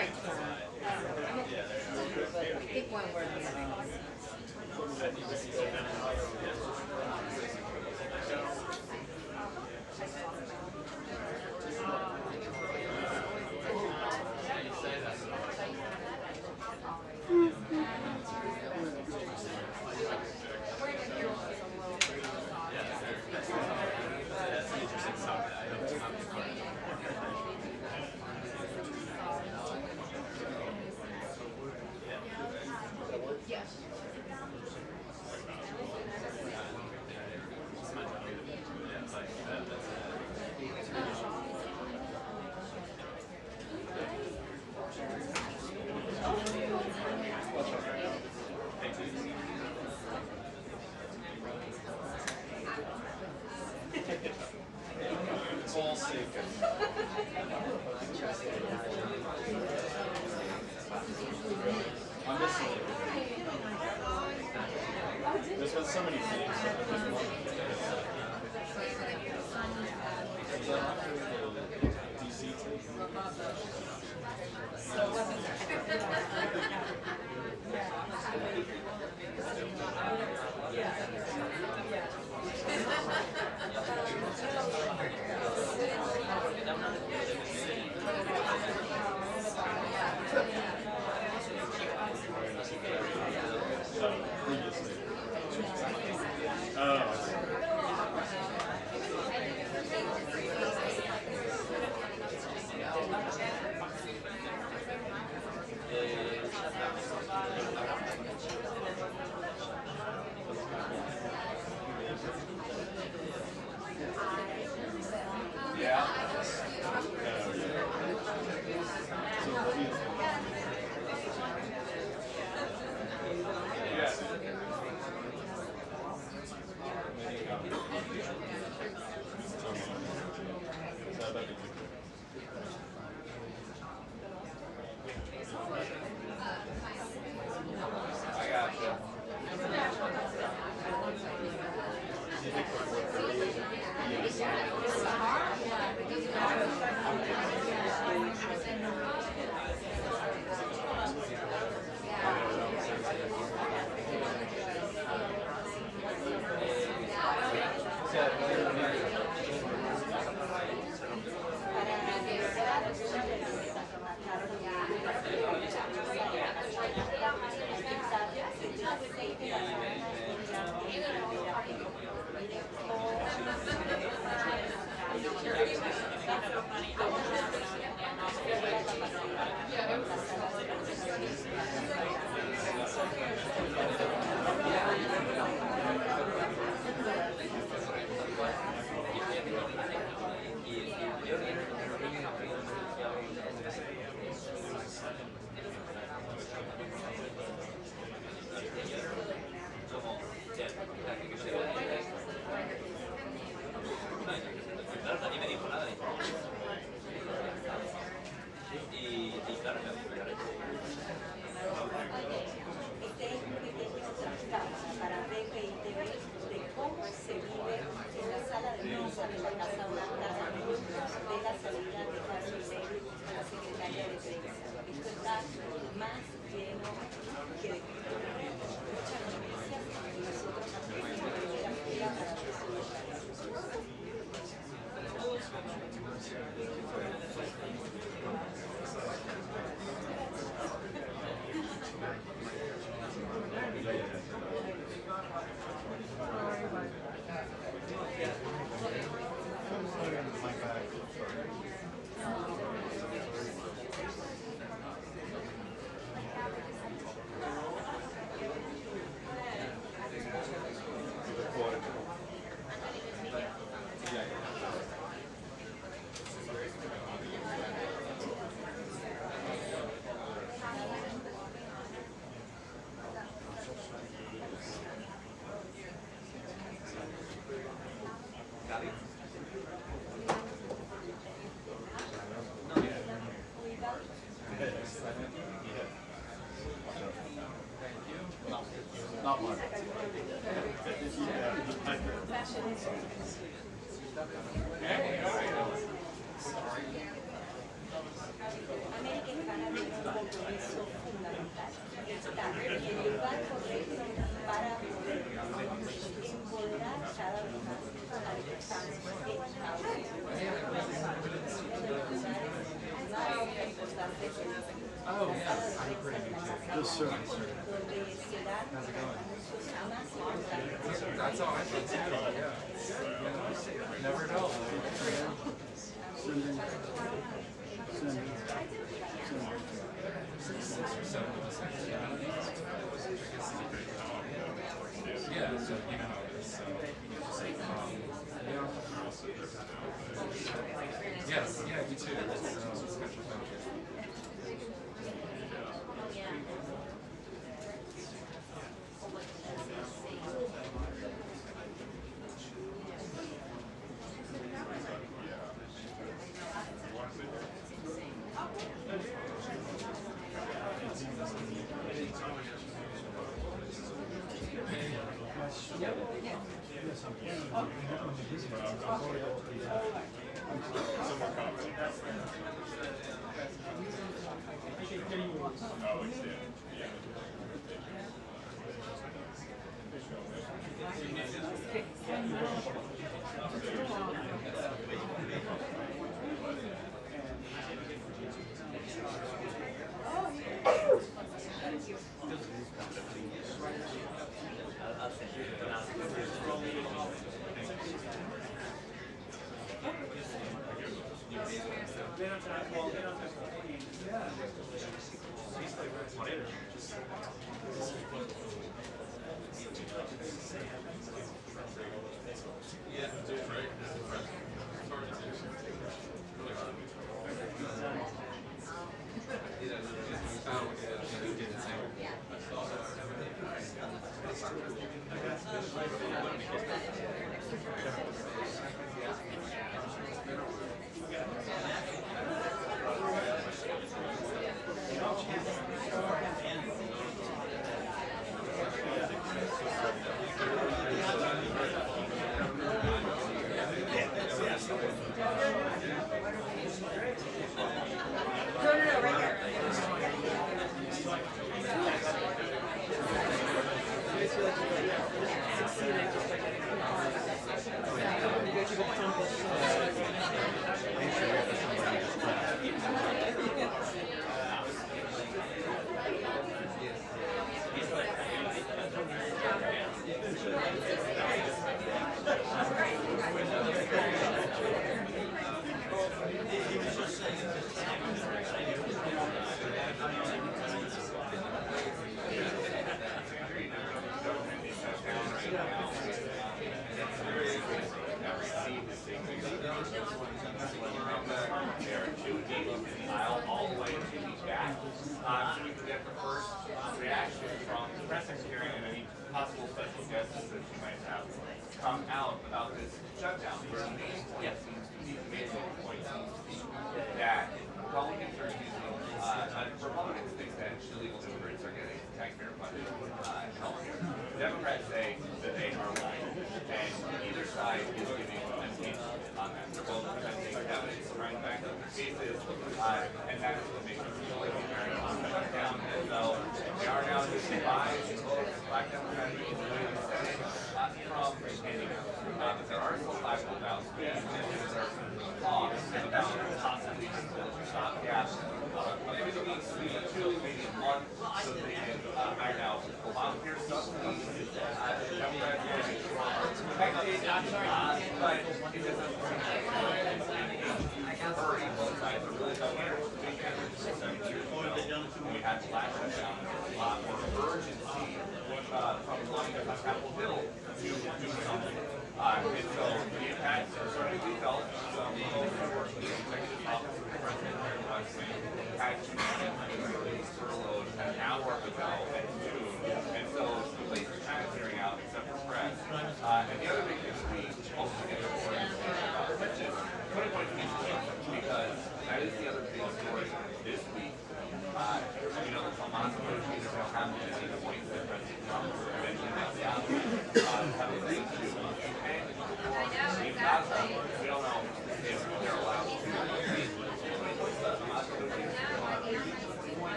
I can. But I think one word is It's all safe. I'm missing it. There's been so many things. DC tape. Previously. Oh. Yeah. I gotcha. Not one. American compromiso fundamental. Está en el lugar correcto para poder empoderar cada vez más a los que estamos That's how I feel too. Yeah. Never know. Yeah, so you know how it is. So yes, yeah, me too. It's special fun.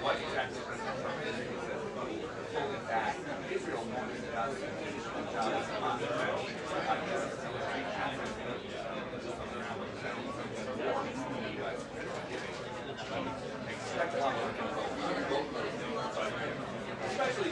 what exactly is holding back Israel more than it does expect a lot more especially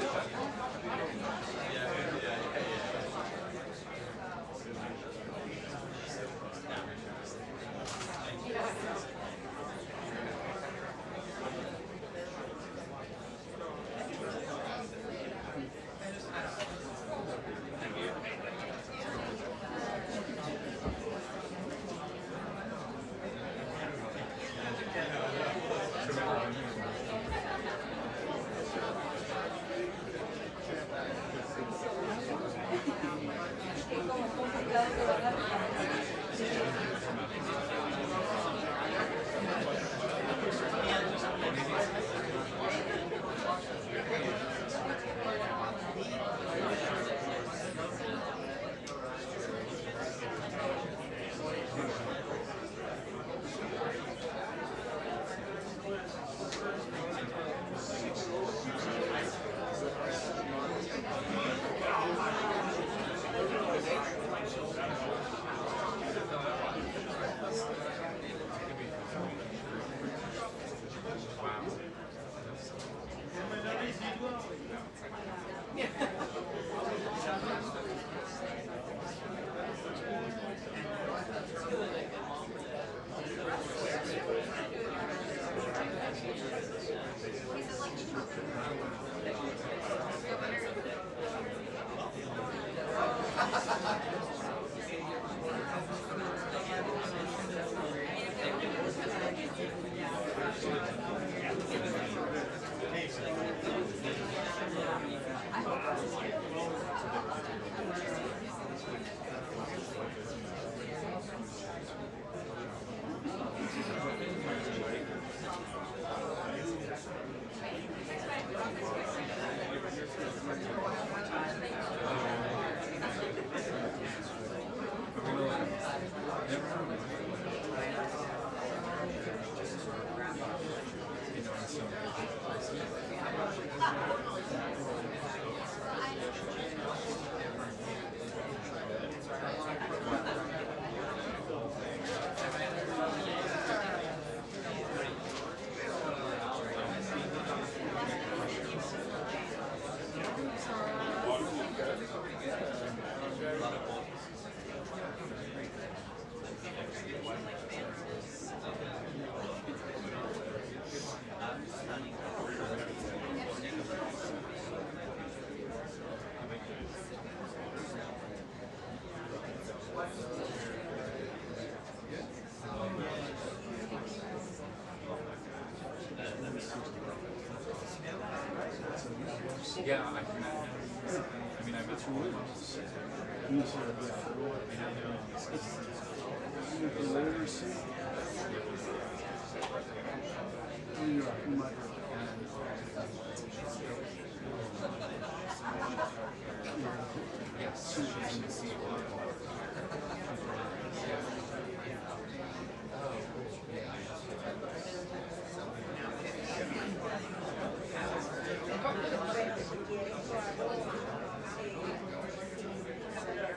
yeah, I mean, I've been through it.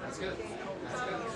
That's good. That's good.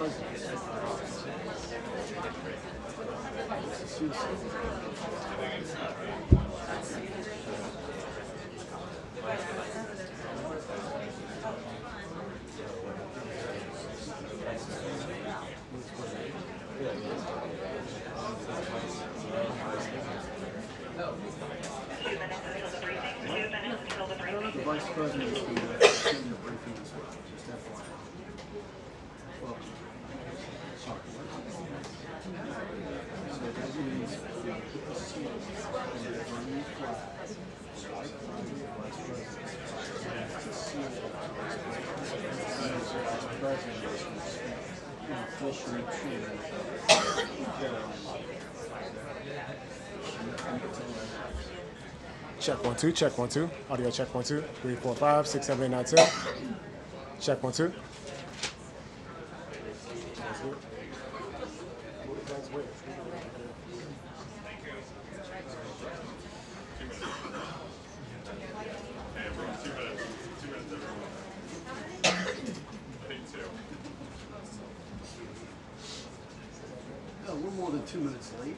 The vice president is going to the briefing as well, just FYI. Well, sorry. So that means we put the seal on the Burmese flag, right from the vice president. The seal of the vice president. And the vice president is going to speak officially to Karoline. Check 1 2, check 1 2. Audio check 1 2. 3 4 5 6 7 8 9 10. Check 1 2. No, we're more than 2 minutes late.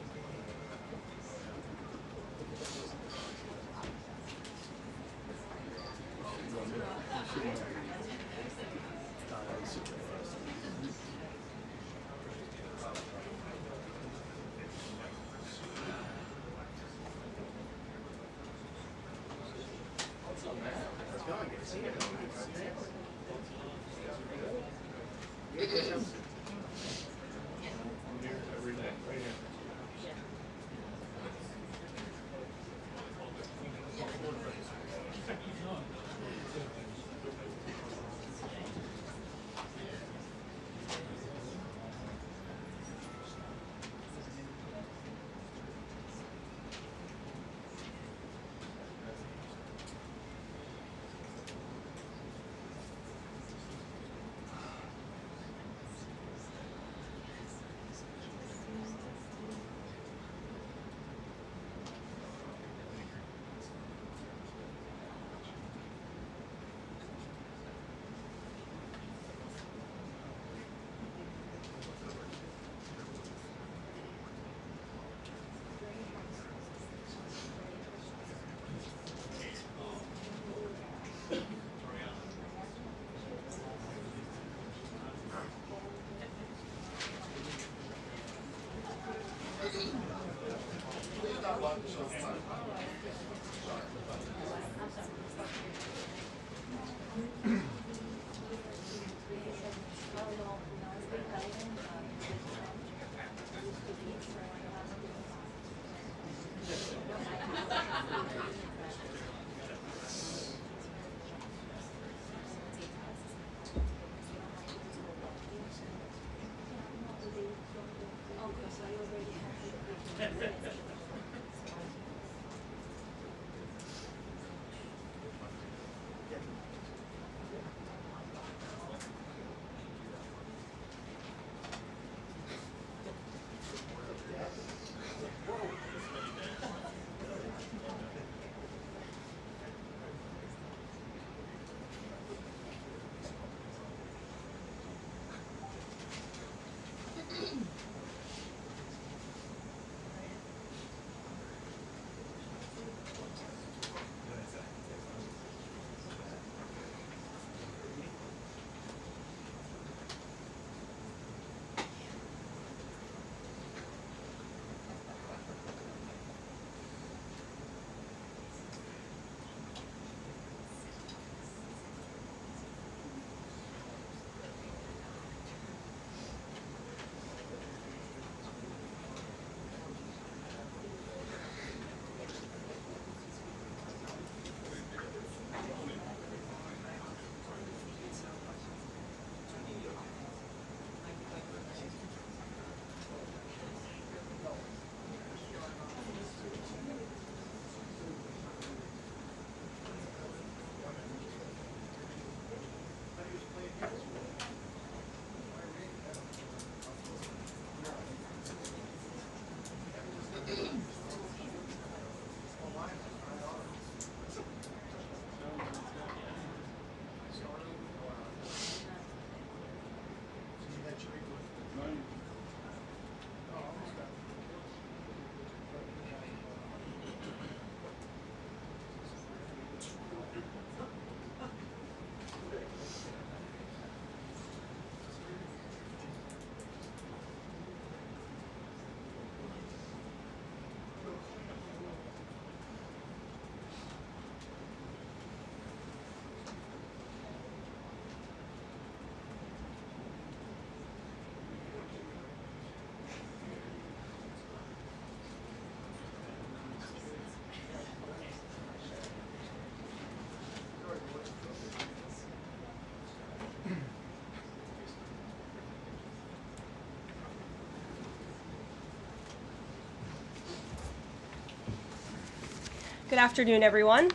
Good afternoon, everyone.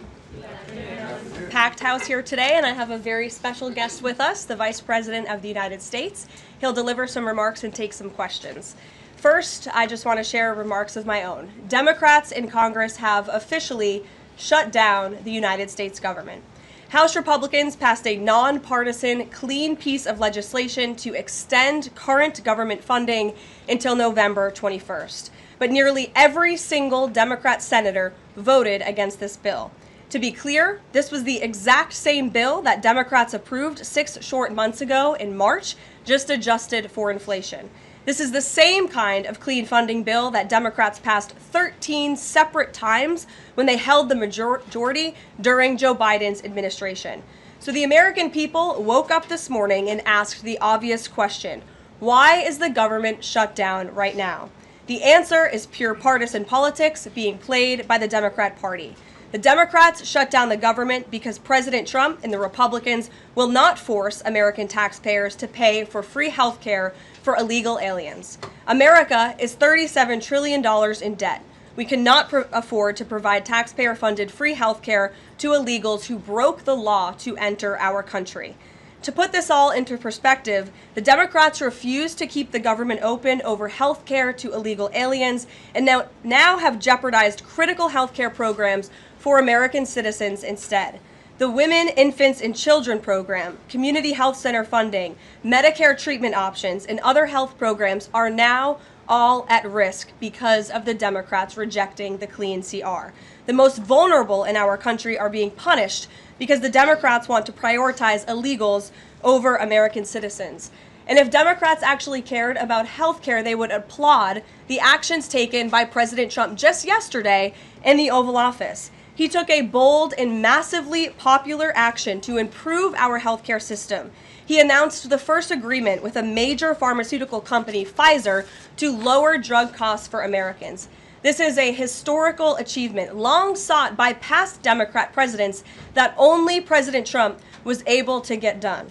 Packed house here today, and I have a very special guest with us, the Vice President of the United States. He'll deliver some remarks and take some questions. First, I just want to share remarks of my own. Democrats in Congress have officially shut down the United States government. House Republicans passed a nonpartisan, clean piece of legislation to extend current government funding until November 21st. But nearly every single Democrat senator voted against this bill. To be clear, this was the exact same bill that Democrats approved 6 short months ago in March, just adjusted for inflation. This is the same kind of clean funding bill that Democrats passed 13 separate times when they held the majority during Joe Biden's administration. So the American people woke up this morning and asked the obvious question: why is the government shut down right now? The answer is pure partisan politics being played by the Democrat Party. The Democrats shut down the government because President Trump and the Republicans will not force American taxpayers to pay for free health care for illegal aliens. America is $37 trillion in debt. We cannot afford to provide taxpayer-funded free health care to illegals who broke the law to enter our country. To put this all into perspective, the Democrats refused to keep the government open over health care to illegal aliens and now have jeopardized critical health care programs for American citizens instead. The Women, Infants, and Children program, community health center funding, Medicare treatment options, and other health programs are now all at risk because of the Democrats rejecting the clean CR. The most vulnerable in our country are being punished because the Democrats want to prioritize illegals over American citizens. And if Democrats actually cared about health care, they would applaud the actions taken by President Trump just yesterday in the Oval Office. He took a bold and massively popular action to improve our healthcare system. He announced the first agreement with a major pharmaceutical company, Pfizer, to lower drug costs for Americans. This is a historical achievement, long sought by past Democrat presidents, that only President Trump was able to get done.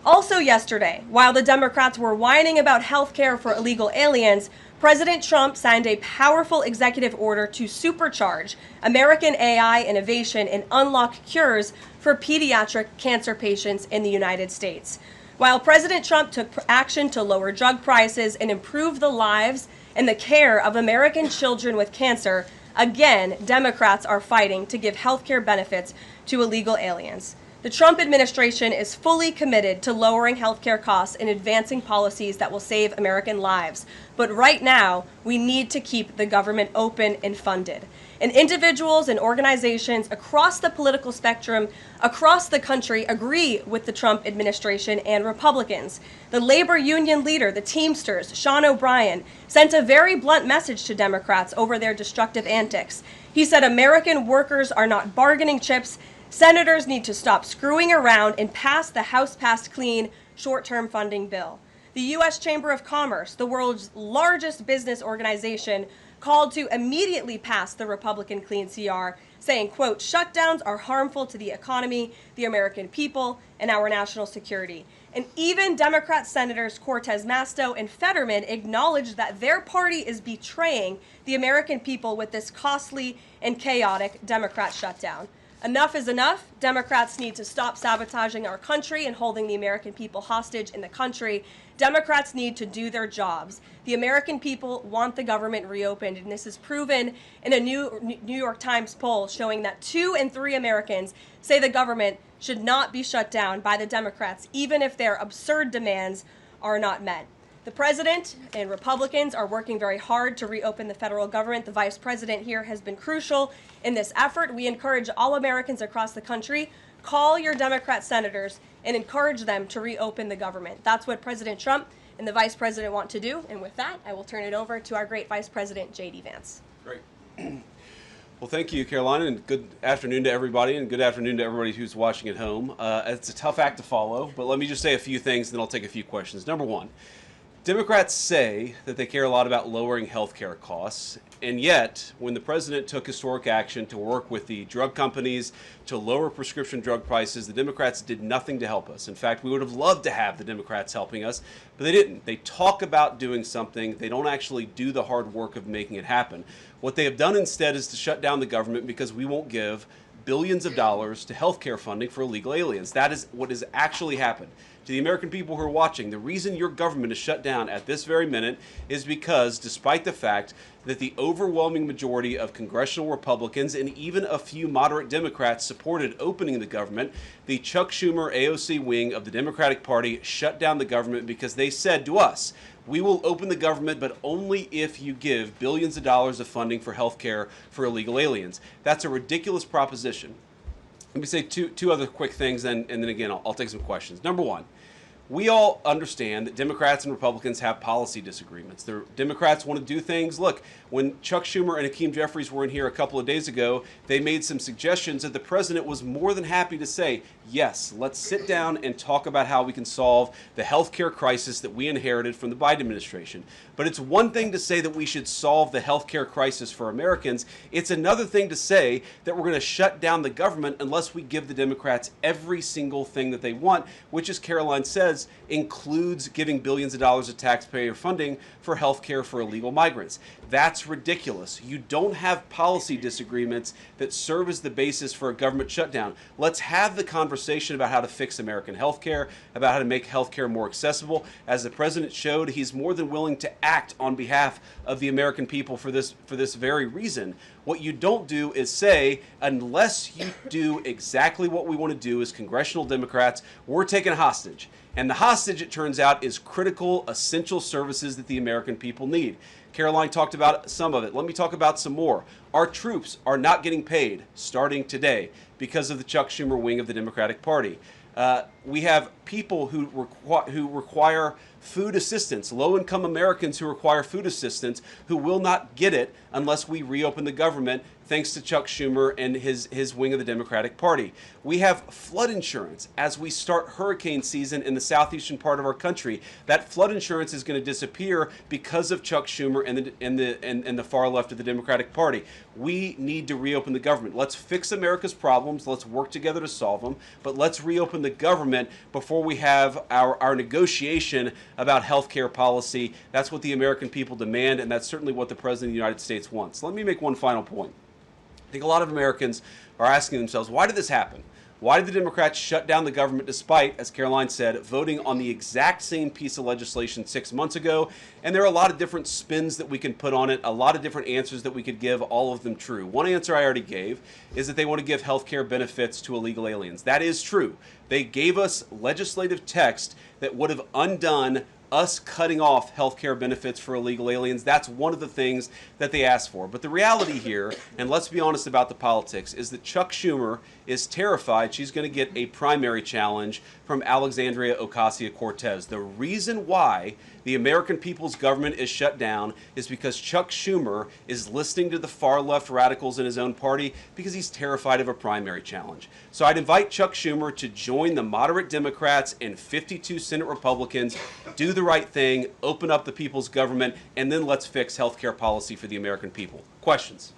Also yesterday, while the Democrats were whining about health care for illegal aliens, President Trump signed a powerful executive order to supercharge American AI innovation and unlock cures for pediatric cancer patients in the United States. While President Trump took action to lower drug prices and improve the lives and the care of American children with cancer, again, Democrats are fighting to give health care benefits to illegal aliens. The Trump administration is fully committed to lowering healthcare costs and advancing policies that will save American lives. But right now, we need to keep the government open and funded. And individuals and organizations across the political spectrum, across the country, agree with the Trump administration and Republicans. The labor union leader, the Teamsters, Sean O'Brien, sent a very blunt message to Democrats over their destructive antics. He said American workers are not bargaining chips. Senators need to stop screwing around and pass the House-passed clean short-term funding bill. The U.S. Chamber of Commerce, the world's largest business organization, called to immediately pass the Republican clean CR, saying, quote, shutdowns are harmful to the economy, the American people, and our national security. And even Democrat Senators Cortez Masto and Fetterman acknowledged that their party is betraying the American people with this costly and chaotic Democrat shutdown. Enough is enough. Democrats need to stop sabotaging our country and holding the American people hostage in the country. Democrats need to do their jobs. The American people want the government reopened, and this is proven in a New York Times poll showing that 2 in 3 Americans say the government should not be shut down by the Democrats, even if their absurd demands are not met. The president and Republicans are working very hard to reopen the federal government. The vice president here has been crucial in this effort. We encourage all Americans across the country, call your Democrat senators and encourage them to reopen the government. That's what President Trump and the vice president want to do. And with that, I will turn it over to our great vice president, J.D. Vance. Great. Well, thank you, Karoline, and good afternoon to everybody, and good afternoon to everybody who's watching at home. It's a tough act to follow, but let me just say a few things, and then I'll take a few questions. Number one, Democrats say that they care a lot about lowering health care costs, and yet, when the president took historic action to work with the drug companies to lower prescription drug prices, the Democrats did nothing to help us. In fact, we would have loved to have the Democrats helping us, but they didn't. They talk about doing something. They don't actually do the hard work of making it happen. What they have done instead is to shut down the government because we won't give billions of dollars to health care funding for illegal aliens. That is what has actually happened. To the American people who are watching, the reason your government is shut down at this very minute is because, despite the fact that the overwhelming majority of congressional Republicans and even a few moderate Democrats supported opening the government, the Chuck Schumer AOC wing of the Democratic Party shut down the government because they said to us, we will open the government, but only if you give billions of dollars of funding for health care for illegal aliens. That's a ridiculous proposition. Let me say two other quick things, and then again, I'll take some questions. Number one, we all understand that Democrats and Republicans have policy disagreements. The Democrats want to do things. Look, when Chuck Schumer and Hakeem Jeffries were in here a couple of days ago, they made some suggestions that the president was more than happy to say, yes, let's sit down and talk about how we can solve the health care crisis that we inherited from the Biden administration. But it's one thing to say that we should solve the health care crisis for Americans. It's another thing to say that we're going to shut down the government unless we give the Democrats every single thing that they want, which, as Karoline says, includes giving billions of dollars of taxpayer funding for health care for illegal migrants. That's ridiculous. You don't have policy disagreements that serve as the basis for a government shutdown. Let's have the conversation about how to fix American health care, about how to make health care more accessible. As the president showed, he's more than willing to act on behalf of the American people for this very reason. What you don't do is say, unless you do exactly what we want to do as congressional Democrats, we're taking a hostage. And the hostage, it turns out, is critical, essential services that the American people need. Karoline talked about some of it. Let me talk about some more. Our troops are not getting paid starting today because of the Chuck Schumer wing of the Democratic Party. We have people who require food assistance, low-income Americans who require food assistance, who will not get it unless we reopen the government, thanks to Chuck Schumer and his wing of the Democratic Party. We have flood insurance as we start hurricane season in the southeastern part of our country. That flood insurance is going to disappear because of Chuck Schumer and the far left of the Democratic Party. We need to reopen the government. Let's fix America's problems. Let's work together to solve them. But let's reopen the government before we have our negotiation about health care policy. That's what the American people demand, and that's certainly what the President of the United States wants. Let me make one final point. I think a lot of Americans are asking themselves, why did this happen? Why did the Democrats shut down the government despite, as Karoline said, voting on the exact same piece of legislation 6 months ago? And there are a lot of different spins that we can put on it, a lot of different answers that we could give, all of them true. One answer I already gave is that they want to give health care benefits to illegal aliens. That is true. They gave us legislative text that would have undone us cutting off health care benefits for illegal aliens. That's one of the things that they asked for. But the reality here, and let's be honest about the politics, is that Chuck Schumer is terrified she's going to get a primary challenge from Alexandria Ocasio-Cortez. The reason why the American people's government is shut down is because Chuck Schumer is listening to the far left radicals in his own party because he's terrified of a primary challenge. So I'd invite Chuck Schumer to join the moderate Democrats and 52 Senate Republicans, do the right thing, open up the people's government, and then let's fix health care policy for the American people. Questions?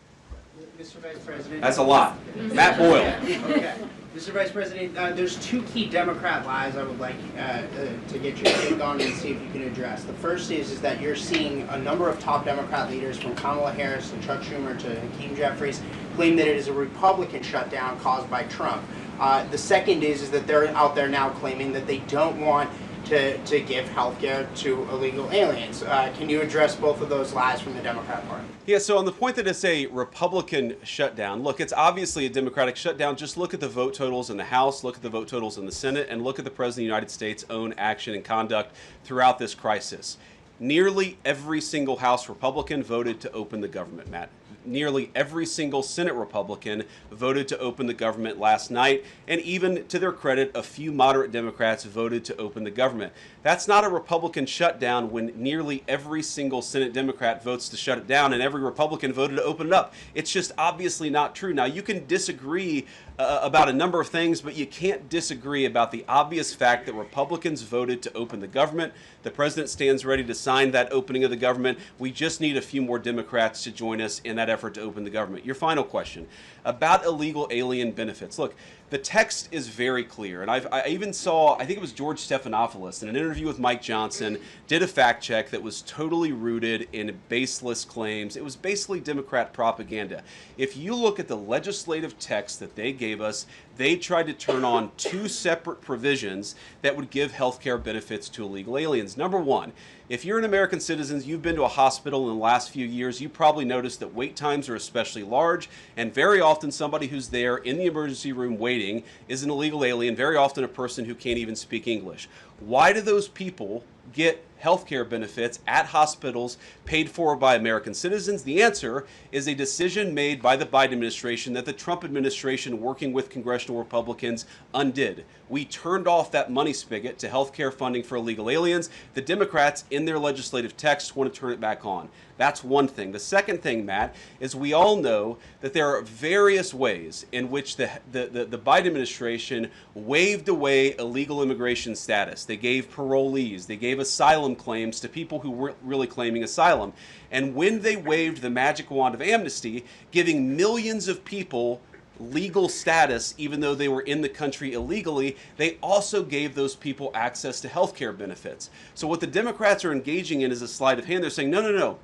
Mr. Vice President. That's a lot. Matt Boyle. Okay. Mr. Vice President, there's two key Democrat lies I would like to get your take on and see if you can address. The first is that you're seeing a number of top Democrat leaders, from Kamala Harris to Chuck Schumer to Hakeem Jeffries, claim that it is a Republican shutdown caused by Trump. The second is that they're out there now claiming that they don't want to give health care to illegal aliens. Can you address both of those lies from the Democrat Party? Yeah, so on the point that it's a Republican shutdown, look, it's obviously a Democratic shutdown. Just look at the vote totals in the House, look at the vote totals in the Senate, and look at the President of the United States' own action and conduct throughout this crisis. Nearly every single House Republican voted to open the government, Matt. nearly every single Senate Republican voted to open the government last night, and even to their credit, a few moderate Democrats voted to open the government. That's not a Republican shutdown when nearly every single Senate Democrat votes to shut it down and every Republican voted to open it up. It's just obviously not true. Now, you can disagree about a number of things, but you can't disagree about the obvious fact that Republicans voted to open the government. The president stands ready to sign that opening of the government. We just need a few more Democrats to join us in that effort to open the government. Your final question about illegal alien benefits. Look, the text is very clear, and I even saw, I think it was George Stephanopoulos in an interview with Mike Johnson, did a fact check that was totally rooted in baseless claims. It was basically Democrat propaganda. If you look at the legislative text that they gave us, they tried to turn on two separate provisions that would give health care benefits to illegal aliens. Number one, if you're an American citizen, you've been to a hospital in the last few years, you probably noticed that wait times are especially large, and very often somebody who's there in the emergency room waiting is an illegal alien, very often a person who can't even speak English. Why do those people get health care benefits at hospitals paid for by American citizens? The answer is a decision made by the Biden administration that the Trump administration, working with congressional Republicans, undid. We turned off that money spigot to health care funding for illegal aliens. The Democrats, in their legislative text, want to turn it back on. That's one thing. The second thing, Matt, is we all know that there are various ways in which the Biden administration waved away illegal immigration status. They gave parolees, they gave asylum claims to people who weren't really claiming asylum. And when they waved the magic wand of amnesty, giving millions of people legal status even though they were in the country illegally, they also gave those people access to health care benefits. So what the Democrats are engaging in is a sleight of hand. They're saying, no, no, no.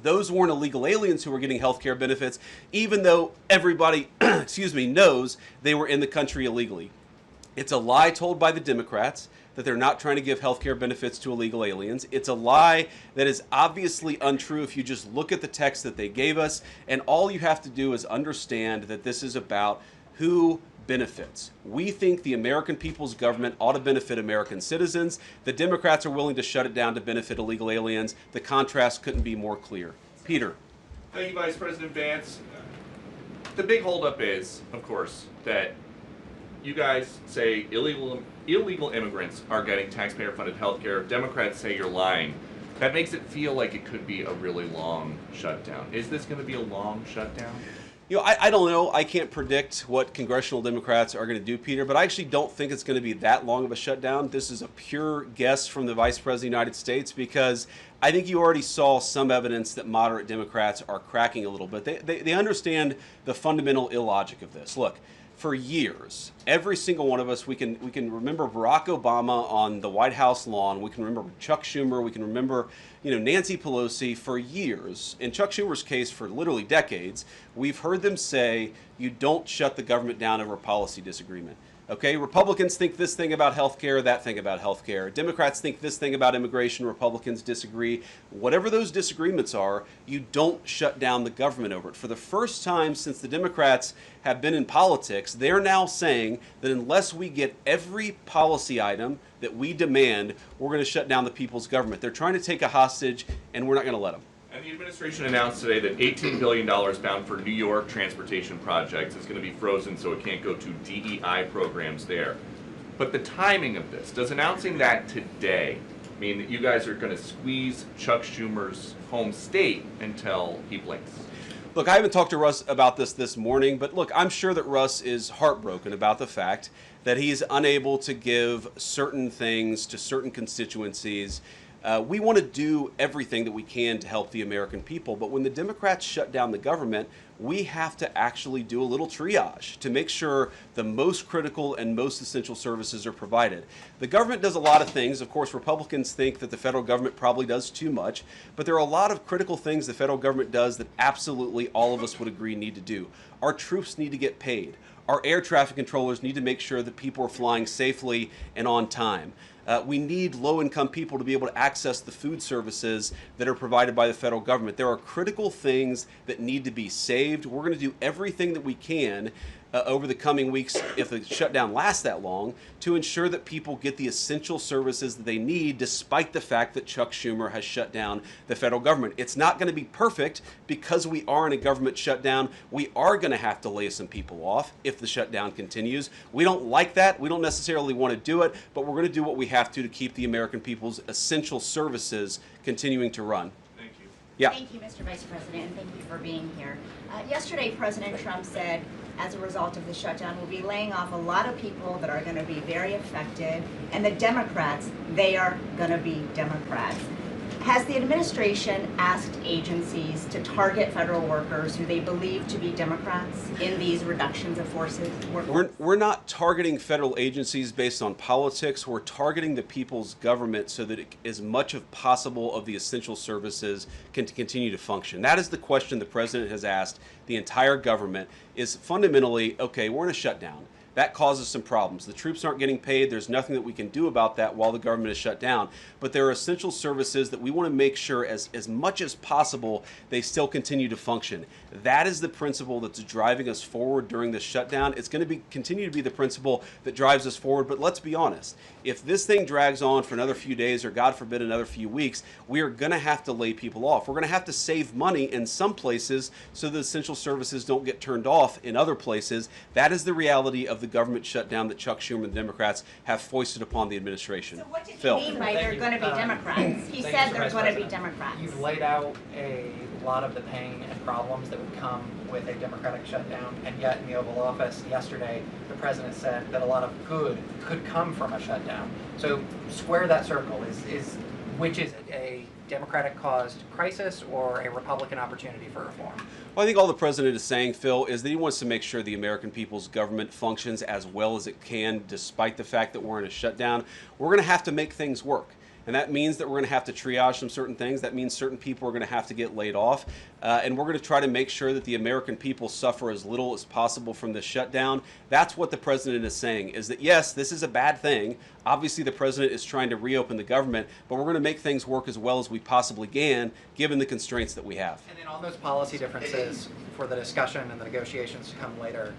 Those weren't illegal aliens who were getting health care benefits, even though everybody, knows they were in the country illegally. It's a lie told by the Democrats that they're not trying to give health care benefits to illegal aliens. It's a lie that is obviously untrue if you just look at the text that they gave us, and all you have to do is understand that this is about who benefits. We think the American people's government ought to benefit American citizens. The Democrats are willing to shut it down to benefit illegal aliens. The contrast couldn't be more clear. Peter. Thank you, Vice President Vance. The big holdup is, of course, that you guys say illegal immigrants are getting taxpayer-funded health care. Democrats say you're lying. That makes it feel like it could be a really long shutdown. Is this going to be a long shutdown? You know, I don't know. I can't predict what congressional Democrats are going to do, Peter, but I actually don't think it's going to be that long of a shutdown. This is a pure guess from the Vice President of the United States because I think you already saw some evidence that moderate Democrats are cracking a little bit. They understand the fundamental illogic of this. Look, for years, every single one of us, we can remember Barack Obama on the White House lawn. We can remember Chuck Schumer. We can remember, Nancy Pelosi for years. In Chuck Schumer's case, for literally decades, we've heard them say, you don't shut the government down over a policy disagreement. Okay, Republicans think this thing about health care, that thing about health care. Democrats think this thing about immigration, Republicans disagree. Whatever those disagreements are, you don't shut down the government over it. For the first time since the Democrats have been in politics, they're now saying that unless we get every policy item that we demand, we're going to shut down the people's government. They're trying to take a hostage, and we're not going to let them. And the administration announced today that $18 billion bound for New York transportation projects is going to be frozen so it can't go to DEI programs there. But the timing of this, does announcing that today mean that you guys are going to squeeze Chuck Schumer's home state until he blinks? Look, I haven't talked to Russ about this morning, but look, I'm sure that Russ is heartbroken about the fact that he's unable to give certain things to certain constituencies. We want to do everything that we can to help the American people, but when the Democrats shut down the government, we have to actually do a little triage to make sure the most critical and most essential services are provided. The government does a lot of things. Of course, Republicans think that the federal government probably does too much, but there are a lot of critical things the federal government does that absolutely all of us would agree need to do. Our troops need to get paid. Our air traffic controllers need to make sure that people are flying safely and on time. We need low-income people to be able to access the food services that are provided by the federal government. There are critical things that need to be saved. We're going to do everything that we can over the coming weeks, if the shutdown lasts that long, to ensure that people get the essential services that they need, despite the fact that Chuck Schumer has shut down the federal government. It's not going to be perfect because we are in a government shutdown. We are going to have to lay some people off if the shutdown continues. We don't like that. We don't necessarily want to do it, but we're going to do what we have to keep the American people's essential services continuing to run. Thank you. Yeah. Thank you, Mr. Vice President, and thank you for being here. Yesterday, President Trump said, as a result of the shutdown, we'll be laying off a lot of people that are going to be very affected, and the Democrats, they are going to be Democrats. Has the administration asked agencies to target federal workers who they believe to be Democrats in these reductions of forces? We're not targeting federal agencies based on politics. We're targeting the people's government so that as much as possible of the essential services can continue to function. That is the question the president has asked the entire government, is fundamentally, okay, we're in a shutdown. That causes some problems. The troops aren't getting paid. There's nothing that we can do about that while the government is shut down. But there are essential services that we want to make sure as much as possible they still continue to function. That is the principle that's driving us forward during this shutdown. It's going to continue to be the principle that drives us forward. But let's be honest. If this thing drags on for another few days or, God forbid, another few weeks, we are going to have to lay people off. We're going to have to save money in some places so the essential services don't get turned off in other places. That is the reality of the government shutdown that Chuck Schumer and the Democrats have foisted upon the administration. So what did Phil. he mean by they're going to be Democrats? He said they're going to be Democrats. You've laid out a lot of the pain and problems that would come with a Democratic shutdown, and yet in the Oval Office yesterday, the president said that a lot of good could come from a shutdown. So square that circle. Which is it, a Democratic-caused crisis or a Republican opportunity for reform? Well, I think all the president is saying, Phil, is that he wants to make sure the American people's government functions as well as it can, despite the fact that we're in a shutdown. We're going to have to make things work. And that means that we're going to have to triage some certain things. That means certain people are going to have to get laid off. And we're going to try to make sure that the American people suffer as little as possible from this shutdown. That's what the president is saying, is that, yes, this is a bad thing. Obviously, the president is trying to reopen the government, but we're going to make things work as well as we possibly can, given the constraints that we have. And then on those policy differences for the discussion and the negotiations to come later,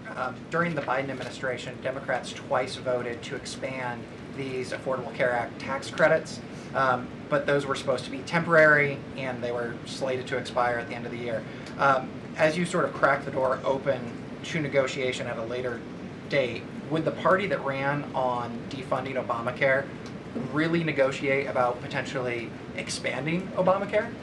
during the Biden administration, Democrats twice voted to expand these Affordable Care Act tax credits. But those were supposed to be temporary, and they were slated to expire at the end of the year. As you sort of crack the door open to negotiation at a later date, would the party that ran on defunding Obamacare really negotiate about potentially expanding Obamacare?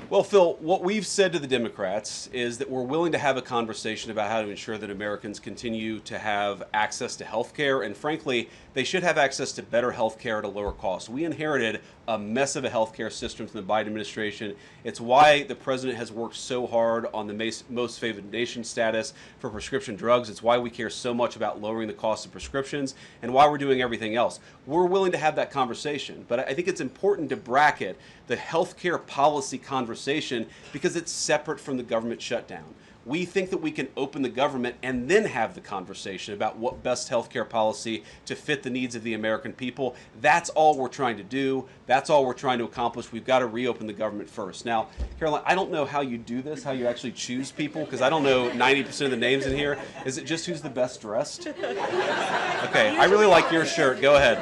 Well, Phil, what we've said to the Democrats is that we're willing to have a conversation about how to ensure that Americans continue to have access to health care, and frankly, they should have access to better health care at a lower cost. We inherited a mess of a health care system from the Biden administration. It's why the president has worked so hard on the most favored nation status for prescription drugs. It's why we care so much about lowering the cost of prescriptions and why we're doing everything else. We're willing to have that conversation, but I think it's important to bracket the health care policy conversation because it's separate from the government shutdown. We think that we can open the government and then have the conversation about what best healthcare policy to fit the needs of the American people. That's all we're trying to do. That's all we're trying to accomplish. We've got to reopen the government first. Now, Karoline, I don't know how you do this, how you actually choose people, because I don't know 90% of the names in here. Is it just who's the best dressed? Okay, I really like your shirt. Go ahead.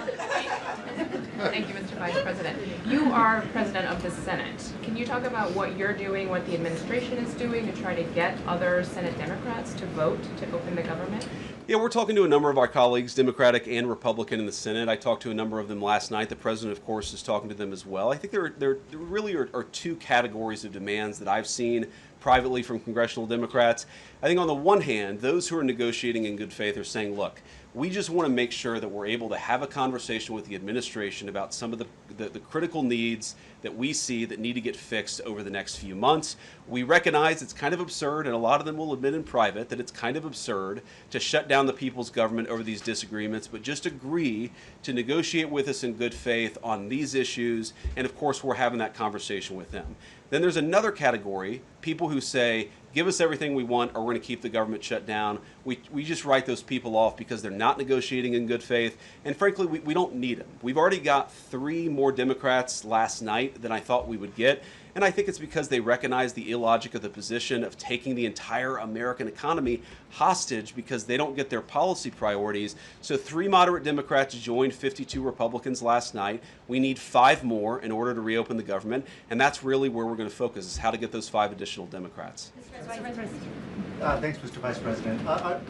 Thank you, Mr. Vice President. You are President of the Senate. Can you talk about what you're doing, what the administration is doing to try to get other Senate Democrats to vote to open the government? Yeah, we're talking to a number of our colleagues, Democratic and Republican, in the Senate. I talked to a number of them last night. The president, of course, is talking to them as well. I think there really are two categories of demands that I've seen privately from congressional Democrats. I think on the one hand, those who are negotiating in good faith are saying, look, we just want to make sure that we're able to have a conversation with the administration about some of the critical needs that we see that need to get fixed over the next few months. We recognize it's kind of absurd, and a lot of them will admit in private that it's kind of absurd to shut down the people's government over these disagreements, but just agree to negotiate with us in good faith on these issues, and of course we're having that conversation with them. Then there's another category, people who say, give us everything we want or we're going to keep the government shut down. We just write those people off because they're not negotiating in good faith. And frankly, we don't need them. We've already got 3 more Democrats last night tonight than I thought we would get. And I think it's because they recognize the illogic of the position of taking the entire American economy hostage because they don't get their policy priorities. So 3 moderate Democrats joined 52 Republicans last night. We need 5 more in order to reopen the government. And that's really where we're going to focus, is how to get those 5 additional Democrats. Thanks, Mr. Vice President.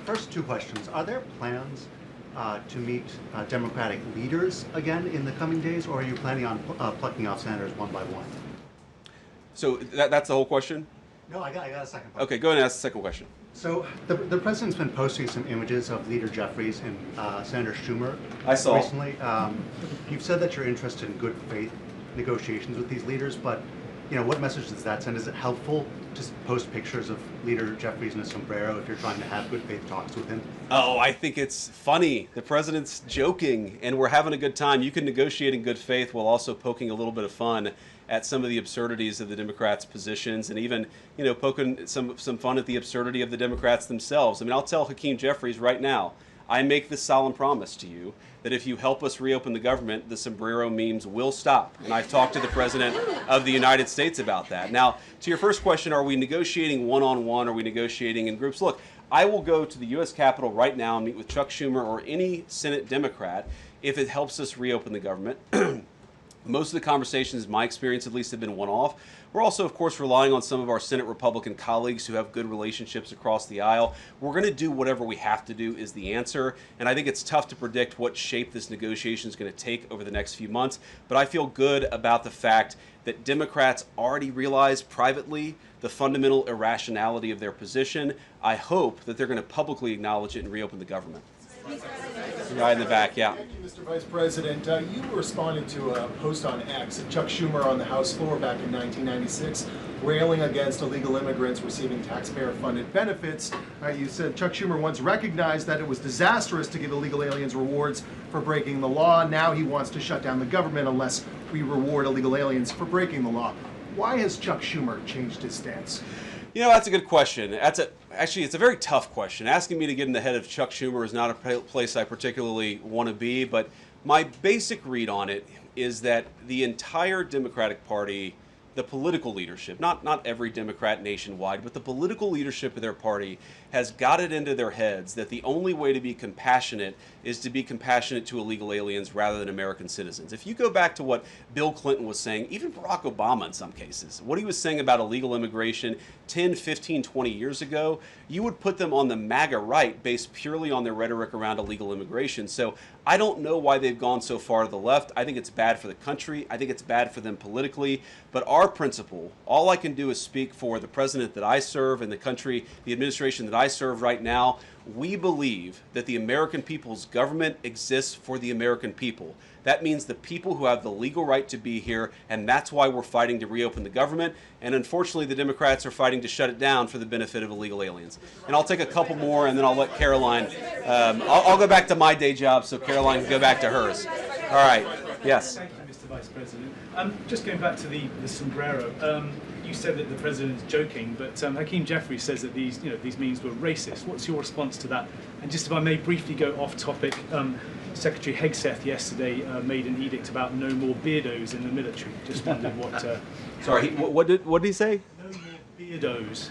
First 2 questions. Are there plans to meet Democratic leaders again in the coming days, or are you planning on plucking off senators one by one? So that's the whole question? No, I got a second question. Okay, go ahead and ask the second question. So the president's been posting some images of Leader Jeffries and Senator Schumer. I saw. Recently. You've said that you're interested in good faith negotiations with these leaders, but what message does that send? Is it helpful to post pictures of Leader Jeffries in a sombrero if you're trying to have good faith talks with him? Oh, I think it's funny. The president's joking, and we're having a good time. You can negotiate in good faith while also poking a little bit of fun at some of the absurdities of the Democrats' positions, and even, poking some fun at the absurdity of the Democrats themselves. I mean, I'll tell Hakeem Jeffries right now, I make this solemn promise to you that if you help us reopen the government, the sombrero memes will stop. And I've talked to the President of the United States about that. Now, to your first question, are we negotiating one-on-one? Are we negotiating in groups? Look, I will go to the U.S. Capitol right now and meet with Chuck Schumer or any Senate Democrat if it helps us reopen the government. Most of the conversations, in my experience at least, have been one-off. We're also, of course, relying on some of our Senate Republican colleagues who have good relationships across the aisle. We're going to do whatever we have to do is the answer. And I think it's tough to predict what shape this negotiation is going to take over the next few months. But I feel good about the fact that Democrats already realize privately the fundamental irrationality of their position. I hope that they're going to publicly acknowledge it and reopen the government. Right in the back, yeah. Thank you, Mr. Vice President. You responded to a post on X of Chuck Schumer on the House floor back in 1996, railing against illegal immigrants receiving taxpayer-funded benefits. You said Chuck Schumer once recognized that it was disastrous to give illegal aliens rewards for breaking the law. Now he wants to shut down the government unless we reward illegal aliens for breaking the law. Why has Chuck Schumer changed his stance? That's a good question. Actually, it's a very tough question. Asking me to get in the head of Chuck Schumer is not a place I particularly want to be, but my basic read on it is that the entire Democratic Party, the political leadership, not every Democrat nationwide, but the political leadership of their party has got it into their heads that the only way to be compassionate is to be compassionate to illegal aliens rather than American citizens. If you go back to what Bill Clinton was saying, even Barack Obama in some cases, what he was saying about illegal immigration 10, 15, 20 years ago, you would put them on the MAGA right based purely on their rhetoric around illegal immigration. So I don't know why they've gone so far to the left. I think it's bad for the country. I think it's bad for them politically. But our principle, all I can do is speak for the president that I serve and the country, the administration that I serve right now. We believe that the American people's government exists for the American people. That means the people who have the legal right to be here, and that's why we're fighting to reopen the government. And unfortunately, the Democrats are fighting to shut it down for the benefit of illegal aliens. And I'll take a couple more, and then I'll let Karoline. I'll go back to my day job so Karoline can go back to hers. All right. Yes. Thank you, Mr. Vice President. Just going back to the sombrero. You said that the president is joking, but Hakeem Jeffries says that these memes were racist. What's your response to that? And just if I may briefly go off topic, Secretary Hegseth yesterday made an edict about no more beardos in the military. Just wondered what. Sorry, what did he say? No more beardos.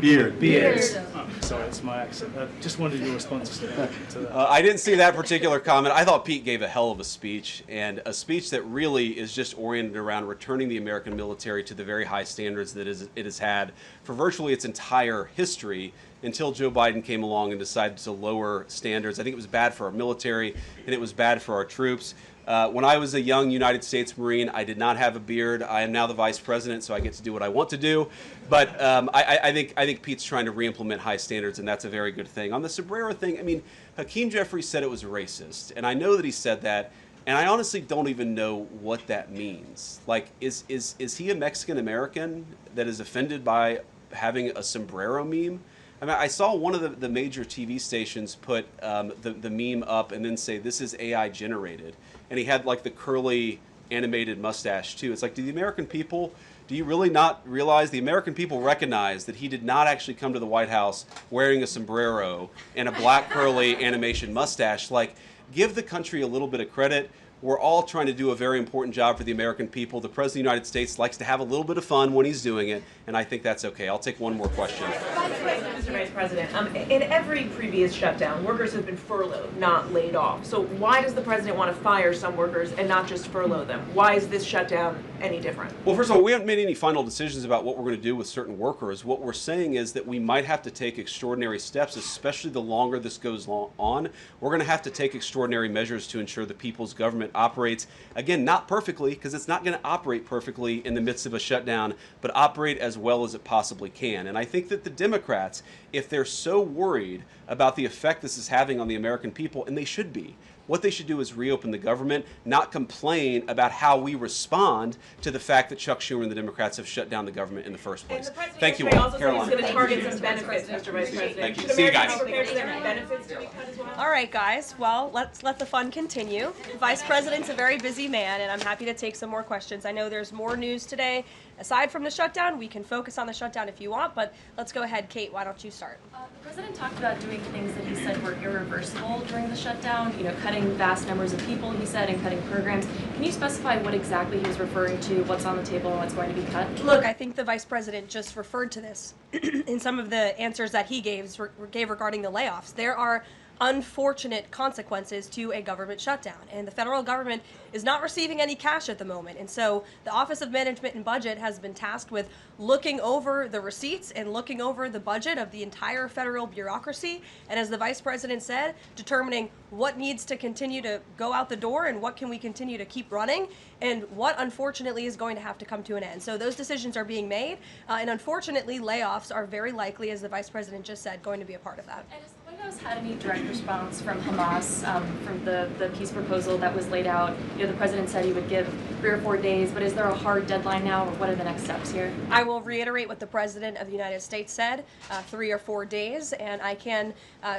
Beards. Oh, sorry, that's my accent. Just wondered your response to that. I didn't see that particular comment. I thought Pete gave a hell of a speech, and a speech that really is just oriented around returning the American military to the very high standards that it has had for virtually its entire history until Joe Biden came along and decided to lower standards. I think it was bad for our military, and it was bad for our troops. When I was a young United States Marine, I did not have a beard. I am now the vice president, so I get to do what I want to do. But I think Pete's trying to re-implement high standards, and that's a very good thing. On the sombrero thing, I mean, Hakeem Jeffries said it was racist, and I know that he said that, and I honestly don't even know what that means. Like, is he a Mexican American that is offended by having a sombrero meme? I mean, I saw one of the major TV stations put the meme up and then say, this is AI generated. And he had like the curly animated mustache too. It's like, do you really not realize the American people recognize that he did not actually come to the White House wearing a sombrero and a black curly animation mustache? Like, give the country a little bit of credit. We're all trying to do a very important job for the American people. The President of the United States likes to have a little bit of fun when he's doing it, and I think that's okay. I'll take one more question. Mr. Vice President, in every previous shutdown, workers have been furloughed, not laid off. So why does the president want to fire some workers and not just furlough them? Why is this shutdown any different? Well, first of all, we haven't made any final decisions about what we're going to do with certain workers. What we're saying is that we might have to take extraordinary steps, especially the longer this goes on. We're going to have to take extraordinary measures to ensure the people's government operates, again, not perfectly, because it's not going to operate perfectly in the midst of a shutdown, but operate as well as it possibly can. And I think that the Democrats, if they're so worried about the effect this is having on the American people, and they should be, what they should do is reopen the government, not complain about how we respond to the fact that Chuck Schumer and the Democrats have shut down the government in the first place. Thank you all. Also said he's going to target some benefits, Mr. Vice President. Thank you. Should See you Americans guys. be prepared for their benefits to be cut as well? All right, guys. Well, let's let the fun continue. The Vice President's a very busy man, and I'm happy to take some more questions. I know there's more news today. Aside from the shutdown, we can focus on the shutdown if you want, but let's go ahead. Kate, why don't you start? The President talked about doing things that he said were irreversible during the shutdown, you know, cutting vast numbers of people, he said, and cutting programs. Can you specify what exactly he was referring to, what's on the table, and what's going to be cut? Look, I think the Vice President just referred to this in some of the answers that he gave regarding the layoffs. There are unfortunate consequences to a government shutdown, and the federal government is not receiving any cash at the moment, and so the Office of Management and Budget has been tasked with looking over the receipts and looking over the budget of the entire federal bureaucracy, and as the Vice President said, determining what needs to continue to go out the door and what can we continue to keep running, and what unfortunately is going to have to come to an end. So those decisions are being made, and unfortunately layoffs are very likely, as the Vice President just said, going to be a part of that. And has the White House had any direct response from Hamas, from the peace proposal that was laid out? You know, the President said he would give 3 or 4 days, but is there a hard deadline now, or what are the next steps here? I will reiterate what the President of the United States said, 3 or 4 days, and I can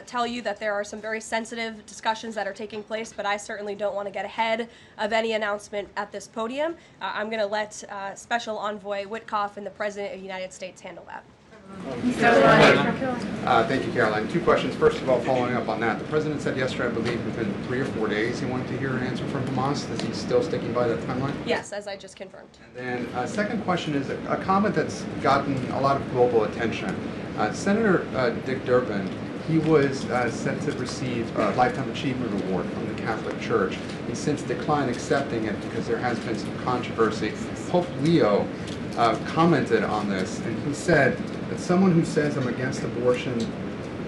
tell you that there are some very sensitive discussions that are taking place, but I certainly don't want to get ahead of any announcement at this podium. I'm going to let Special Envoy Witkoff and the President of the United States handle that. Thank you, Caroline. 2 questions. First of all, following up on that, the President said yesterday, I believe, within 3 or 4 days he wanted to hear an answer from Hamas. Is he still sticking by that timeline? Yes, as I just confirmed. And then second question is a comment that's gotten a lot of global attention. Senator Dick Durbin, he was set to receive a Lifetime Achievement Award from the Catholic Church. He's since declined accepting it because there has been some controversy. Pope Leo commented on this, and he said that someone who says I'm against abortion,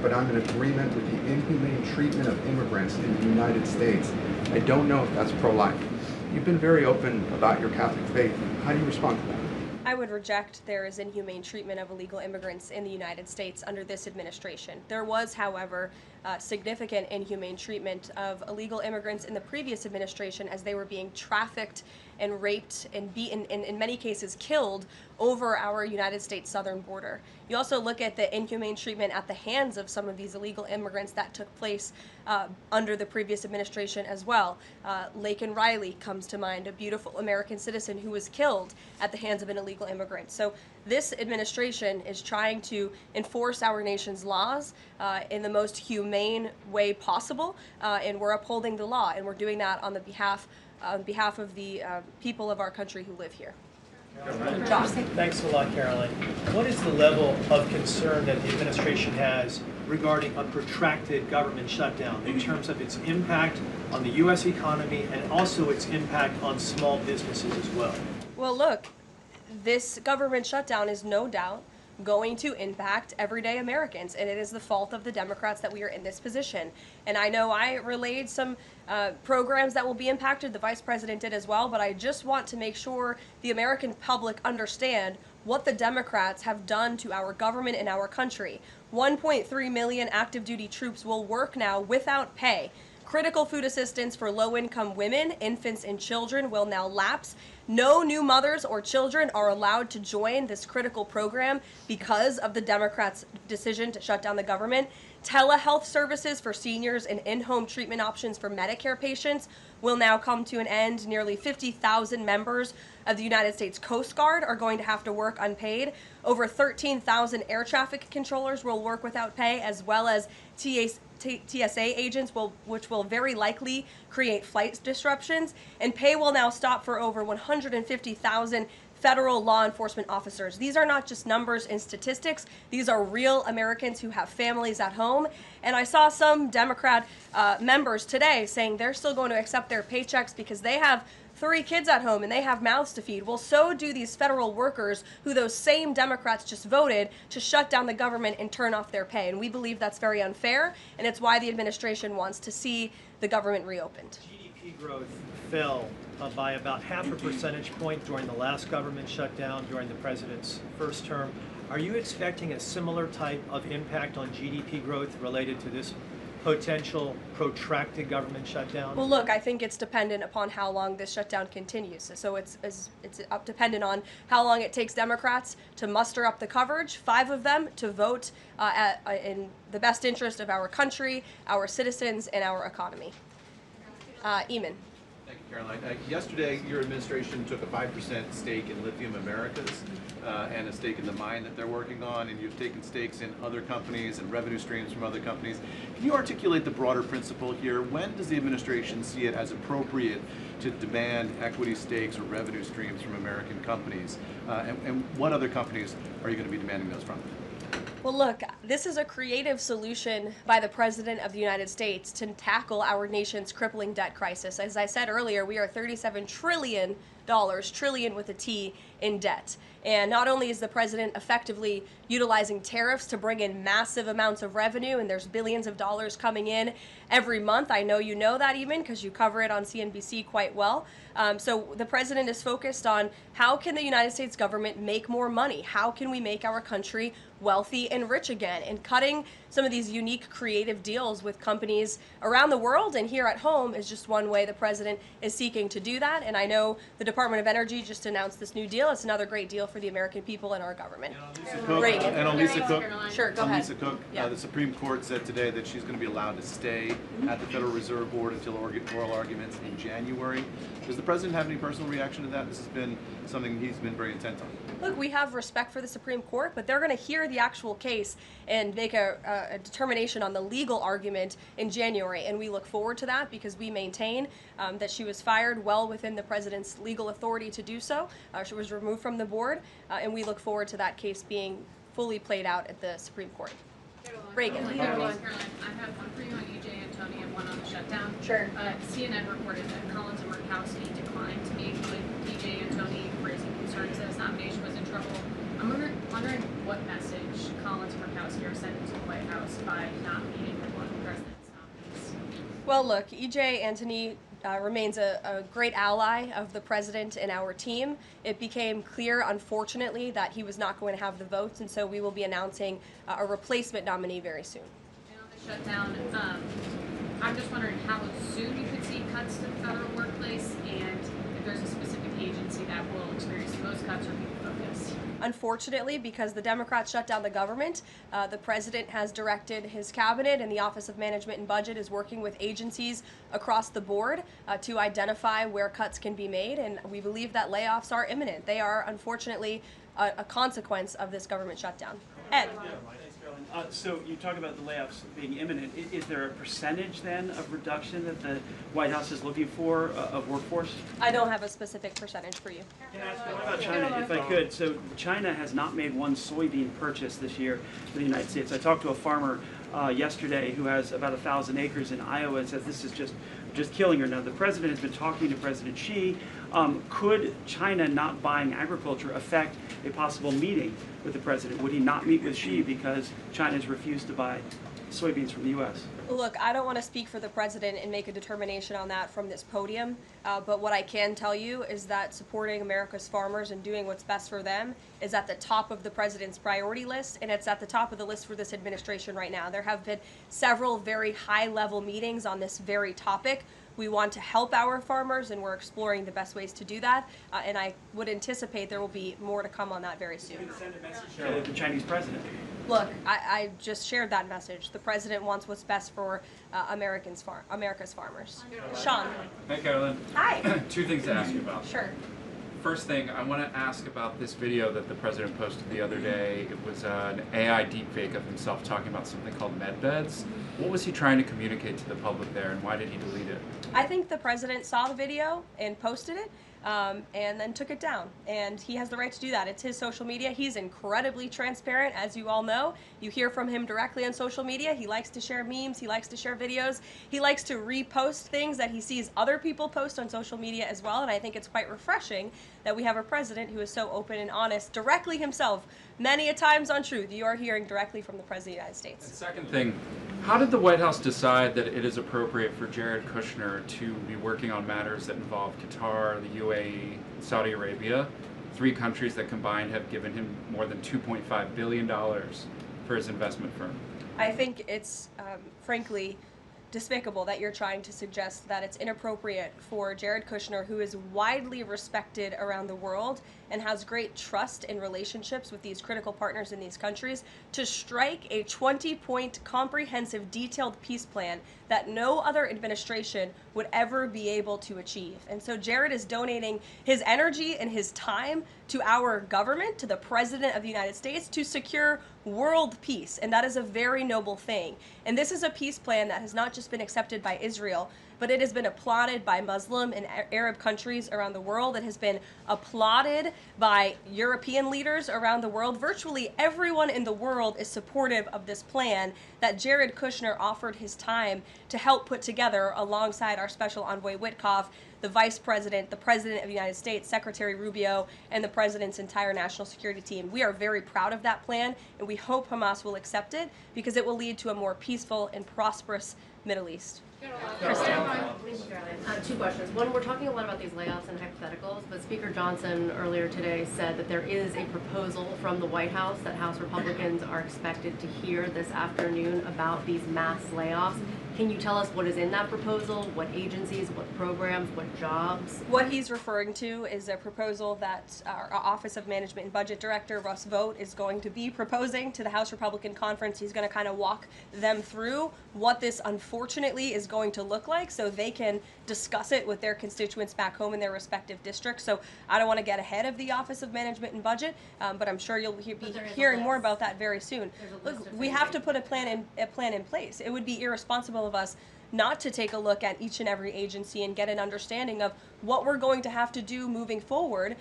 but I'm in agreement with the inhumane treatment of immigrants in the United States, I don't know if that's pro-life. You've been very open about your Catholic faith. How do you respond to that? I would reject there is inhumane treatment of illegal immigrants in the United States under this administration. There was, however, significant inhumane treatment of illegal immigrants in the previous administration as they were being trafficked and raped and beaten, and in many cases killed, over our United States southern border. You also look at the inhumane treatment at the hands of some of these illegal immigrants that took place under the previous administration as well. Laken Riley comes to mind, a beautiful American citizen who was killed at the hands of an illegal immigrant. So this administration is trying to enforce our nation's laws in the most humane way possible, and we're upholding the law, and we're doing that on behalf of the people of our country who live here. Josh. Thanks a lot, Caroline. What is the level of concern that the administration has regarding a protracted government shutdown in terms of its impact on the U.S. economy and also its impact on small businesses as well? Well, look, this government shutdown is no doubt going to impact everyday Americans, and it is the fault of the Democrats that we are in this position. And I know I relayed some programs that will be impacted, the Vice President did as well, but I just want to make sure the American public understand what the Democrats have done to our government and our country. 1.3 million active duty troops will work now without pay. Critical food assistance for low-income women, infants, and children will now lapse. No new mothers or children are allowed to join this critical program because of the Democrats' decision to shut down the government. Telehealth services for seniors and in-home treatment options for Medicare patients will now come to an end. Nearly 50,000 members of the United States Coast Guard are going to have to work unpaid. Over 13,000 air traffic controllers will work without pay, as well as TSA agents, which will very likely create flight disruptions, and pay will now stop for over 150,000 federal law enforcement officers. These are not just numbers and statistics. These are real Americans who have families at home. And I saw some Democrat members today saying they're still going to accept their paychecks because they have 3 kids at home and they have mouths to feed. Well, so do these federal workers who those same Democrats just voted to shut down the government and turn off their pay. And we believe that's very unfair, and it's why the administration wants to see the government reopened. GDP growth fell by about half a percentage point during the last government shutdown during the president's first term. Are you expecting a similar type of impact on GDP growth related to this potential protracted government shutdown? Well, look, I think it's dependent upon how long this shutdown continues. So it's dependent on how long it takes Democrats to muster up the coverage, 5 of them, to vote in the best interest of our country, our citizens, and our economy. Eamon. Thank you, Caroline. Yesterday, your administration took a 5% stake in Lithium Americas and a stake in the mine that they're working on, and you've taken stakes in other companies and revenue streams from other companies. Can you articulate the broader principle here? When does the administration see it as appropriate to demand equity stakes or revenue streams from American companies? And what other companies are you going to be demanding those from? Well, look, this is a creative solution by the President of the United States to tackle our nation's crippling debt crisis. As I said earlier, we are $37 trillion, trillion with a T, in debt. And not only is the president effectively utilizing tariffs to bring in massive amounts of revenue, and there's billions of dollars coming in every month. I know you know that, even because you cover it on CNBC quite well. So the president is focused on how can the United States government make more money? How can we make our country wealthy and rich again? And cutting some of these unique creative deals with companies around the world and here at home is just one way the president is seeking to do that. And I know the Department of Energy just announced this new deal. It's another great deal for the American people and our government. And on Lisa Cook, Sure, go ahead. Lisa Cook, Yeah. the Supreme Court said today that she's going to be allowed to stay at the Federal Reserve Board until oral arguments in January. Does the president have any personal reaction to that? This has been something he's been very intent on. Look, we have respect for the Supreme Court, but they're going to hear the actual case and make a determination on the legal argument in January. And we look forward to that because we maintain that she was fired well within the president's legal authority to do so. She was removed from the board, and we look forward to that case being fully played out at the Supreme Court. Reagan. Caroline, I have one for you on EJ and Tony and one on the shutdown. Sure. CNN reported that Collins and Murkowski declined to meet with EJ and Tony, raising concerns that his nomination was in trouble. I'm wondering what message Collins and Murkowski are sending to the White House by not meeting with one of the president's nominees. Well, look, EJ Antony remains a great ally of the president and our team. It became clear, unfortunately, that he was not going to have the votes, and so we will be announcing a replacement nominee very soon. And on the shutdown, I'm just wondering how soon you could see cuts to the federal workplace, and if there's a specific agency that will experience the most cuts or be focused. Unfortunately, because the Democrats shut down the government, the president has directed his cabinet, and the Office of Management and Budget is working with agencies across the board to identify where cuts can be made, and we believe that layoffs are imminent. They are, unfortunately, a consequence of this government shutdown. Ed. So you talk about the layoffs being imminent. Is there a percentage then of reduction that the White House is looking for of workforce? I don't have a specific percentage for you. What about China, if I could? So China has not made one soybean purchase this year for the United States. I talked to a farmer yesterday who has about 1,000 acres in Iowa and says this is just killing her. Now, the president has been talking to President Xi. Could China not buying agriculture affect a possible meeting with the president? Would he not meet with Xi because China has refused to buy soybeans from the U.S.? Look, I don't want to speak for the president and make a determination on that from this podium, but what I can tell you is that supporting America's farmers and doing what's best for them is at the top of the president's priority list, and it's at the top of the list for this administration right now. There have been several very high-level meetings on this very topic. We want to help our farmers, and we're exploring the best ways to do that, and I would anticipate there will be more to come on that very soon. You can send a message to the Chinese president. Look, I just shared that message. The president wants what's best for America's farmers. Sean. Hi, Caroline. Hi. 2 things to ask you about. Sure. first thing, I want to ask about this video that the president posted the other day. It was an AI deepfake of himself talking about something called med beds. What was he trying to communicate to the public there, and why did he delete it? I think the president saw the video and posted it, and then took it down. And he has the right to do that. It's his social media. He's incredibly transparent, as you all know. You hear from him directly on social media. He likes to share memes. He likes to share videos. He likes to repost things that he sees other people post on social media as well. And I think it's quite refreshing that we have a president who is so open and honest directly himself. Many a times on Truth, you are hearing directly from the President of the United States. And second thing, how did the White House decide that it is appropriate for Jared Kushner to be working on matters that involve Qatar, the UAE, Saudi Arabia, 3 countries that combined have given him more than $2.5 billion for his investment firm? I think it's, frankly, despicable that you're trying to suggest that it's inappropriate for Jared Kushner, who is widely respected around the world and has great trust in relationships with these critical partners in these countries, to strike a 20-point comprehensive detailed peace plan that no other administration would ever be able to achieve. And so Jared is donating his energy and his time to our government, to the President of the United States, to secure world peace. And that is a very noble thing. And this is a peace plan that has not just been accepted by Israel, but it has been applauded by Muslim and Arab countries around the world. It has been applauded by European leaders around the world. Virtually everyone in the world is supportive of this plan that Jared Kushner offered his time to help put together alongside our special envoy Witkoff, the Vice President, the President of the United States, Secretary Rubio, and the President's entire national security team. We are very proud of that plan, and we hope Hamas will accept it because it will lead to a more peaceful and prosperous Middle East. Two questions. One, we're talking a lot about these layoffs and hypotheticals, but Speaker Johnson earlier today said that there is a proposal from the White House that House Republicans are expected to hear this afternoon about these mass layoffs. Can you tell us what is in that proposal? What agencies, what programs, what jobs? What he's referring to is a proposal that our Office of Management and Budget Director, Russ Vought, is going to be proposing to the House Republican Conference. He's going to kind of walk them through what this unfortunately is going to look like so they can discuss it with their constituents back home in their respective districts. So I don't want to get ahead of the Office of Management and Budget, but I'm sure you'll be hearing more about that very soon. Look, we have to put a plan in place. It would be irresponsible of us not to take a look at each and every agency and get an understanding of what we're going to have to do moving forward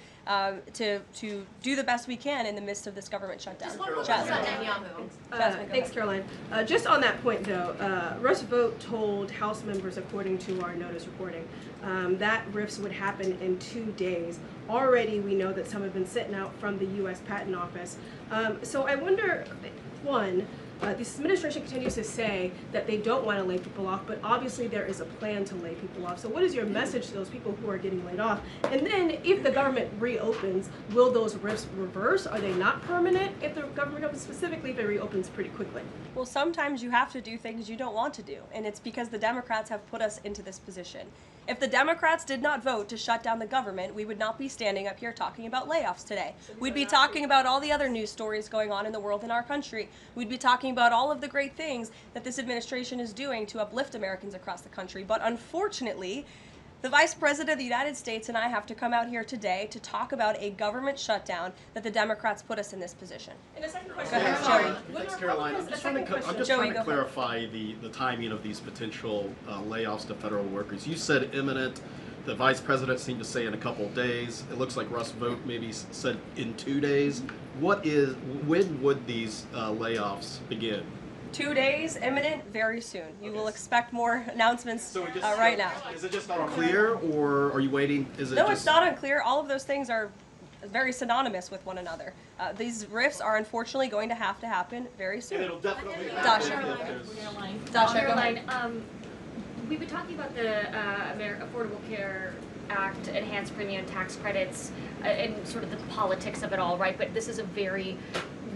to do the best we can in the midst of this government shutdown. Thanks, Caroline. Just on that point, though, Russ Vought told House members, according to our notice reporting, that RIFs would happen in 2 days. Already, we know that some have been sitting out from the U.S. Patent Office. So I wonder, one, this administration continues to say that they don't want to lay people off, but obviously there is a plan to lay people off. So what is your message to those people who are getting laid off? And then if the government reopens, will those RIFs reverse? Are they not permanent if the government reopens, specifically if it reopens pretty quickly? Well, sometimes you have to do things you don't want to do, and it's because the Democrats have put us into this position. If the Democrats did not vote to shut down the government, we would not be standing up here talking about layoffs today. We'd be talking about all the other news stories going on in the world in our country. We'd be talking about all of the great things that this administration is doing to uplift Americans across the country. But unfortunately, the Vice President of the United States and I have to come out here today to talk about a government shutdown that the Democrats put us in this position. And the second question, Go ahead, Joey. Thanks, Caroline. I'm just trying to clarify the timing of these potential layoffs to federal workers. You said imminent. The Vice President seemed to say in a couple of days. It looks like Russ Vought maybe said in 2 days. When would these layoffs begin? 2 days, imminent, very soon. You will expect more announcements right now. Is it just unclear, or are you waiting? No, it's not unclear. All of those things are very synonymous with one another. These RIFs are unfortunately going to happen very soon. It'll definitely Caroline, we've been talking about the Affordable Care Act, enhanced premium tax credits, and sort of the politics of it all, right? But this is a very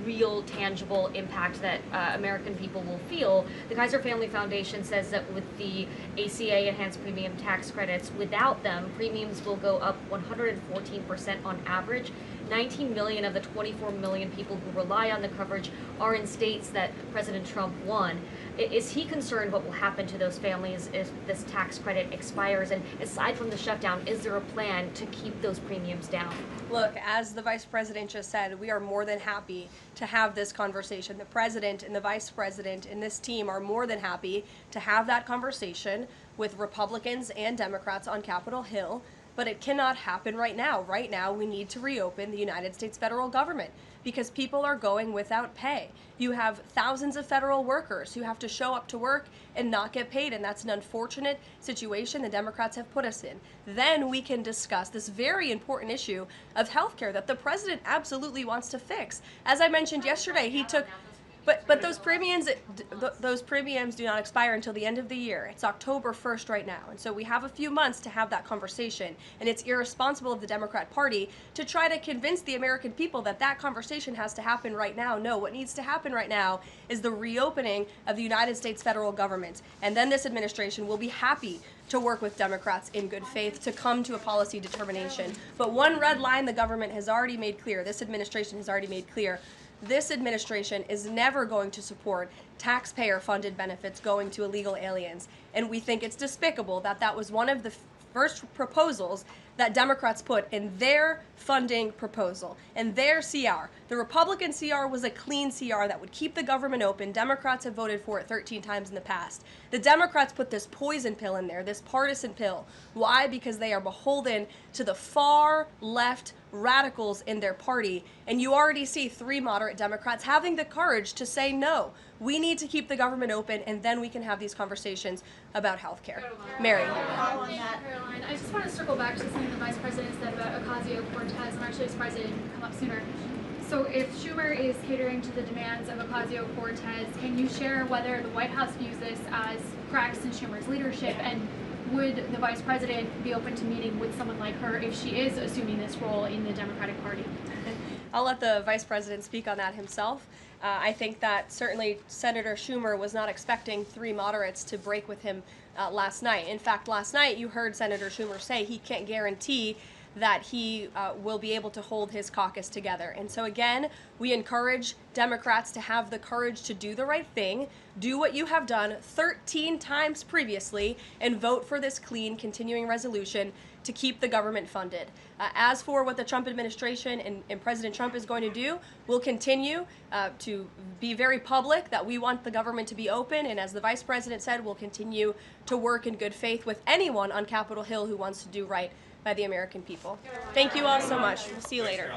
real, tangible impact that American people will feel. The Kaiser Family Foundation says that with the ACA enhanced premium tax credits, without them, premiums will go up 114% on average. 19 million of the 24 million people who rely on the coverage are in states that President Trump won. Is he concerned what will happen to those families if this tax credit expires? And aside from the shutdown, is there a plan to keep those premiums down? Look, as the Vice President just said, we are more than happy to have this conversation. The President and the Vice President and this team are more than happy to have that conversation with Republicans and Democrats on Capitol Hill, but it cannot happen right now. Right now, we need to reopen the United States federal government because people are going without pay. You have thousands of federal workers who have to show up to work and not get paid, and that's an unfortunate situation the Democrats have put us in. Then we can discuss this very important issue of healthcare that the president absolutely wants to fix. As I mentioned yesterday, he took But those premiums do not expire until the end of the year. It's October 1st right now. And so we have a few months to have that conversation. And it's irresponsible of the Democrat Party to try to convince the American people that that conversation has to happen right now. No, what needs to happen right now is the reopening of the United States federal government. And then this administration will be happy to work with Democrats in good faith to come to a policy determination. But one red line the government has already made clear, this administration has already made clear, this administration is never going to support taxpayer-funded benefits going to illegal aliens. And we think it's despicable that that was one of the first proposals that Democrats put in their funding proposal, in their CR. The Republican CR was a clean CR that would keep the government open. Democrats have voted for it 13 times in the past. The Democrats put this poison pill in there, this partisan pill. Why? Because they are beholden to the far left radicals in their party, and you already see 3 moderate Democrats having the courage to say no. We need to keep the government open, and then we can have these conversations about health care. Mary. Caroline, I just want to circle back to something the Vice President said about Ocasio-Cortez. I'm actually surprised it didn't come up sooner. So if Schumer is catering to the demands of Ocasio-Cortez, can you share whether the White House views this as cracks in Schumer's leadership, and would the Vice President be open to meeting with someone like her if she is assuming this role in the Democratic Party? I'll let the Vice President speak on that himself. I think that certainly Senator Schumer was not expecting 3 moderates to break with him last night. In fact, last night you heard Senator Schumer say he can't guarantee that he will be able to hold his caucus together. And so again, we encourage Democrats to have the courage to do the right thing, do what you have done 13 times previously, and vote for this clean continuing resolution to keep the government funded. As for what the Trump administration and President Trump is going to do, we'll continue to be very public that we want the government to be open, and as the Vice President said, we'll continue to work in good faith with anyone on Capitol Hill who wants to do right by the American people. Thank you all so much. We'll see you later.